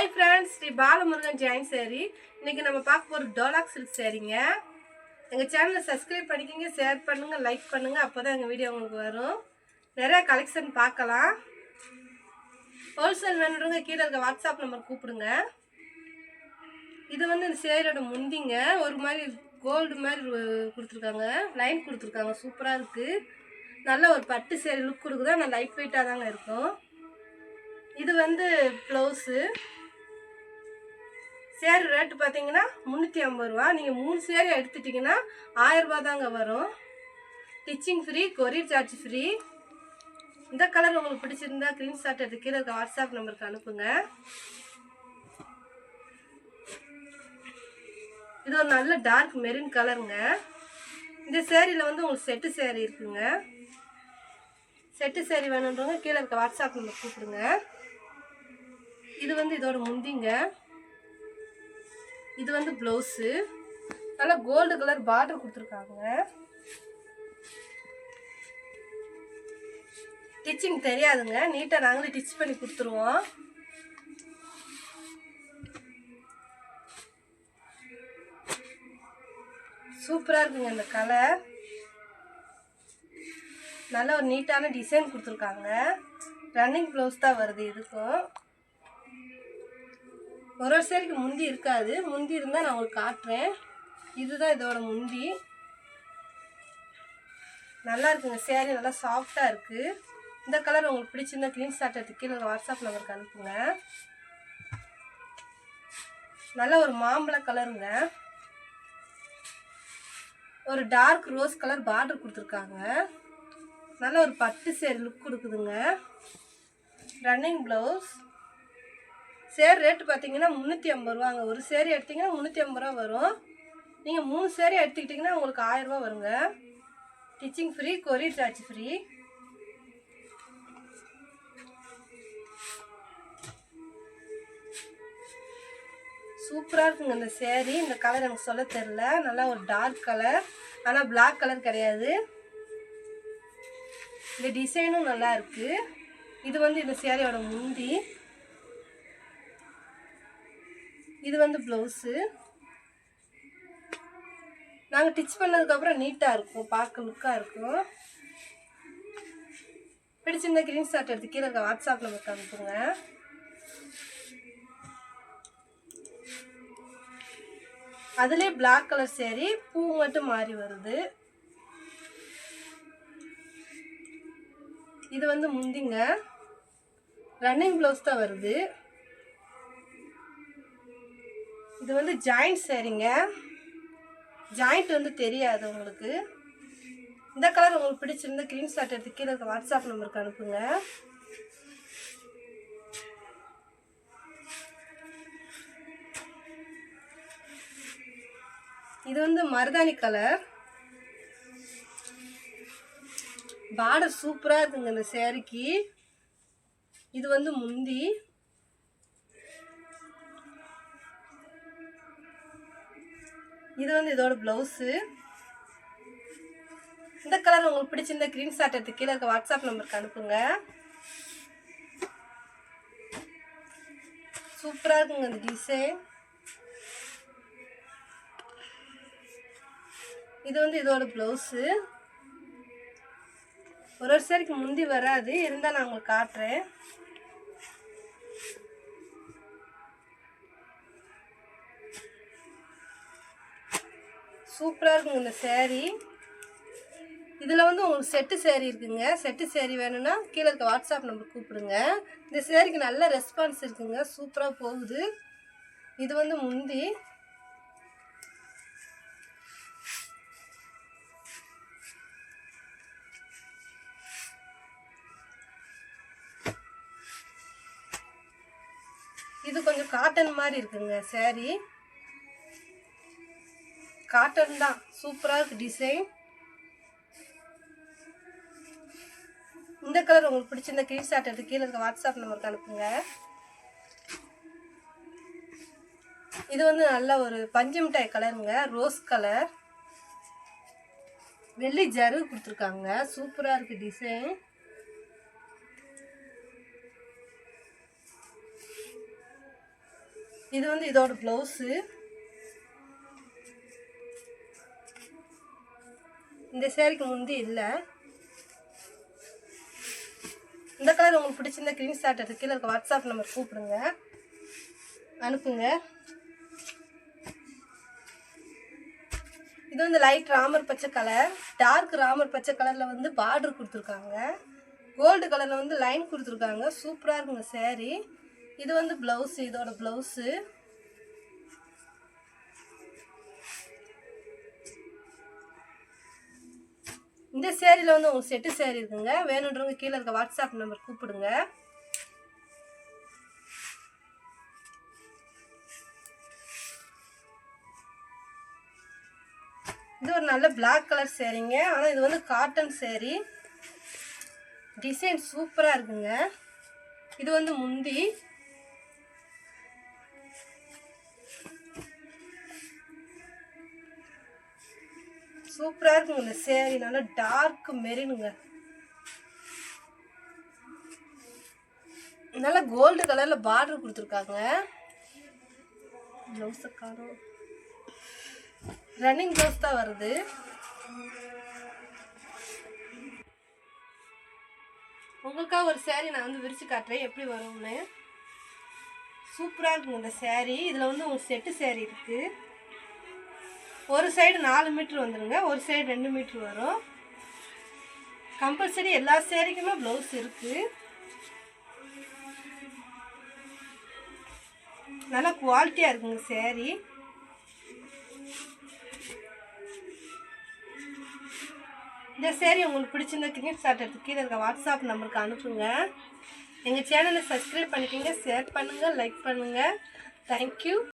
Hi friends Shri Balamurugan Jain सारी इनके நம்ம பார்க்க போற டோலாக் சில்க் சாரீங்க எங்க சேனலை சப்ஸ்கிரைப் பண்ணிக்கங்க ஷேர் பண்ணுங்க லைக் பண்ணுங்க அப்பதான் எங்க வீடியோ உங்களுக்கு வரும் நிறைய கலெக்ஷன் பார்க்கலாம் ஹோல்சேல் வேணும்ன்றவங்க கீழ இருக்க வாட்ஸ்அப் நம்பர் கூப்பிடுங்க இது வந்து இந்த சேரியோட முந்திங்க ஒரு மாதிரி கோல்ட் மாதிரி கொடுத்திருக்காங்க லைன் கொடுத்திருக்காங்க சூப்பரா இருக்கு நல்ல ஒரு பட்டு சேரி லுக் கொடுக்குதா நான் லைட் வெயிட்டா தாங்க இருக்கும் இது வந்து ப்ளவுஸ் சேரி ரேட் பாத்தீங்கன்னா 350 ரூபாய் நீங்க மூணு சேரி எடுத்துட்டீங்கன்னா 1000 ரூபாய் தாங்க வரும் stitching free courier charge free இந்த கலர் உங்களுக்கு பிடிச்சிருந்தா ஸ்கிரீன்ஷாட் எடுத்து கீழ இருக்க வாட்ஸ்அப் நம்பருக்கு அனுப்புங்க இது ஒரு நல்ல டார்க் மெரூன் கலருங்க இந்த சேரில வந்து உங்களுக்கு செட் சேரி இருக்குங்க செட் சேரி வேணும்ன்றவங்க கீழ இருக்க வாட்ஸ்அப் நம்பருக்கு கூப்பிடுங்க இது வந்து இதோட முந்திங்க இது வந்து ப்ளவுஸ் நல்ல கோல்ட் கலர் பார்டர் கொடுத்திருக்காங்க ஸ்டிச்சிங் தெரியாதுங்க நீட்டா நாங்களே ஸ்டிச் பண்ணி கொடுத்துருவோம் சூப்பரா இருக்குங்க இந்த கலர் நல்ல ஒரு நீட்டான டிசைன் கொடுத்திருக்காங்க ரன்னிங் ப்ளவுஸ் தான் வருது இதுக்கும் ஒரு சேரிக்கு முந்தி இருக்காது முந்தி இருந்தா நான் உங்களுக்கு காட்டுறேன் இதுதான் இதோட முந்தி நல்லா இருக்குங்க சேரி நல்லா சாஃப்ட்டா இருக்கு இந்த கலர் உங்களுக்கு பிடிச்சிருந்தா ஸ்கிரீன்ஷாட் எடுத்து கீழ வாட்ஸ்அப் நம்பருக்கு அனுப்புங்க நல்ல ஒரு மாம்பழ கலருங்க ஒரு டார்க் ரோஸ் கலர் பார்டர் கொடுத்திருக்காங்க நல்ல ஒரு பட்டு சேரி லுக் கொடுக்குதுங்க ரன்னிங் ப்ளவுஸ் சேரி ரேட் பார்த்தீங்கன்னா 350 ரூபாங்க ஒரு சேரி எடுத்தீங்கன்னா 350 ரூபா வரும் நீங்கள் 3 சேரி எடுத்துக்கிட்டிங்கன்னா உங்களுக்கு 1000 ரூபா வருங்க stitching free courier charge free சூப்பராக இருக்குங்க இந்த சேரீ இந்த கலர் எனக்கு சொல்ல தெரியல நல்லா ஒரு டார்க் கலர் ஆனால் பிளாக் கலர் கிடையாது இந்த டிசைனும் நல்லா இருக்கு இது வந்து இந்த சேரீயோட முந்தி இது வந்து ப்ளவுஸ் நாங்க ஸ்டிச் பண்ணதுக்கு அப்புறம் நீட்டா இருக்கும் பார்க்க லுக்கா இருக்கும் பிடிச்சிருந்தா ஸ்கிரீன்ஷாட் எடுத்து கீழ இருக்க வாட்ஸ்அப் நம்பருக்கு அனுப்புங்க அதுலயே Black கலர் சேரி பூ மட்டும் மாறி வருது இது வந்து முந்திங்க ரன்னிங் ப்ளவுஸ் தான் வருது இது வந்து ஜாயிண்ட் சேரிங்க ஜாயிண்ட் வந்து தெரியாது உங்களுக்கு இந்த கலர் உங்களுக்கு பிடிச்சிருந்தா ஸ்கிரீன்ஷாட் எடுத்து கீழ இருக்க வாட்ஸ்அப் நம்பருக்கு அனுப்புங்க இது வந்து மருதாணி கலர் பார்டர் சூப்பரா இருக்குங்க இந்த சேரிக்கு இது வந்து முந்தி இது வந்து இதோட ப்ளவுஸ் இந்த கலர் உங்களுக்கு பிடிச்சிருந்தா ஸ்கிரீன்ஷாட் எடுத்து கீழ இருக்க வாட்ஸ்அப் நம்பருக்கு அனுப்புங்க சூப்பரா இருக்குங்க இந்த டிசைன் இது வந்து இதோட ப்ளவுஸ் ஒரு சேரிக்கு முந்தி வராது இருந்தா நான் உங்களுக்கு காட்டுறேன் சூப்பரா இருக்குங்க இந்த சேரி இதுல வந்து உங்களுக்கு செட் சேரி இருக்குங்க செட் சேரி வேணும்னா கீழ இருக்க வாட்ஸ்அப் நம்பர் கூப்பிடுங்க இந்த சேரிக்கு நல்ல ரெஸ்பான்ஸ் இருக்குங்க சூப்பரா போகுது இது வந்து முந்தி இது கொஞ்சம் காட்டன் மாதிரி இருக்குங்க சேரி காட்டன் தான் சூப்பரா இருக்கு டிசைன் இந்த கலர் உங்களுக்கு பிடிச்சிருந்தா ஸ்கிரீன்ஷாட் எடுத்து கீழ இருக்க வாட்ஸ்அப் நம்பருக்கு அனுப்புங்க இது வந்து நல்ல ஒரு பஞ்சு மிட்டாய் கலருங்க ரோஸ் கலர் வெள்ளி ஜரு கொடுத்திருக்காங்க சூப்பரா இருக்கு டிசைன் இது வந்து இதோட ப்ளவுஸு. இந்த சேரீக்கு முந்தி இல்லை. இந்த கலர் உங்களுக்கு பிடிச்சிருந்தா ஸ்க்ரீன்ஷாட் எடுத்து கீழே இருக்க வாட்ஸ்அப் நம்பர் கூப்பிடுங்க, அனுப்புங்க. இது வந்து லைட் ராமர் பச்சை கலர், டார்க் ராமர் பச்சை கலரில் வந்து பார்டர் கொடுத்துருக்காங்க. கோல்டு கலரில் வந்து லைன் கொடுத்துருக்காங்க. சூப்பராக இருக்குங்க சேரீ. இது வந்து ப்ளவுஸு, இதோட ப்ளவுஸு. இந்த சேரீயில் வந்து உங்களுக்கு செட்டு சேரீ இருக்குங்க. வேணுன்றவங்க கீழே இருக்க வாட்ஸ்அப் நம்பர் கூப்பிடுங்க. இது ஒரு நல்ல பிளாக் கலர் சேரீங்க. ஆனால் இது வந்து காட்டன் சேரீ. டிசைன் சூப்பராக இருக்குங்க. இது வந்து முந்தி. சூப்பராக இருக்குங்க இந்த சேரீ. நல்லா டார்க் மெரீனுங்க. நல்லா கோல்டு கலரில் பார்டர் கொடுத்துருக்காங்க. ப்ளவுஸை காணும், ரன்னிங் ப்ளவுஸ் தான் வருது. உங்களுக்காக ஒரு சேரீ நான் வந்து விரிச்சு காட்டுறேன் எப்படி வரும்னு. சூப்பராக இருக்குங்க இந்த சேரீ. இதில் வந்து உங்களுக்கு செட்டு சேரீ இருக்குது. ஒரு சைடு 4 மீட்ரு வந்துடுங்க, ஒரு சைடு 2 மீட்ரு வரும். கம்பல்சரி எல்லா சேரீக்குமே ப்ளவுஸ் இருக்குது. நல்லா குவாலிட்டியாக இருக்குங்க சேரீ. இந்த சேரீ உங்களுக்கு பிடிச்சிருந்தா ஸ்க்ரீன்ஷாட் எடுத்து கீழே இருக்க வாட்ஸ்அப் நம்பருக்கு அனுப்புங்க. எங்கள் சேனலை சப்ஸ்கிரைப் பண்ணிக்கோங்க, ஷேர் பண்ணுங்கள், லைக் பண்ணுங்கள். தேங்க்யூ.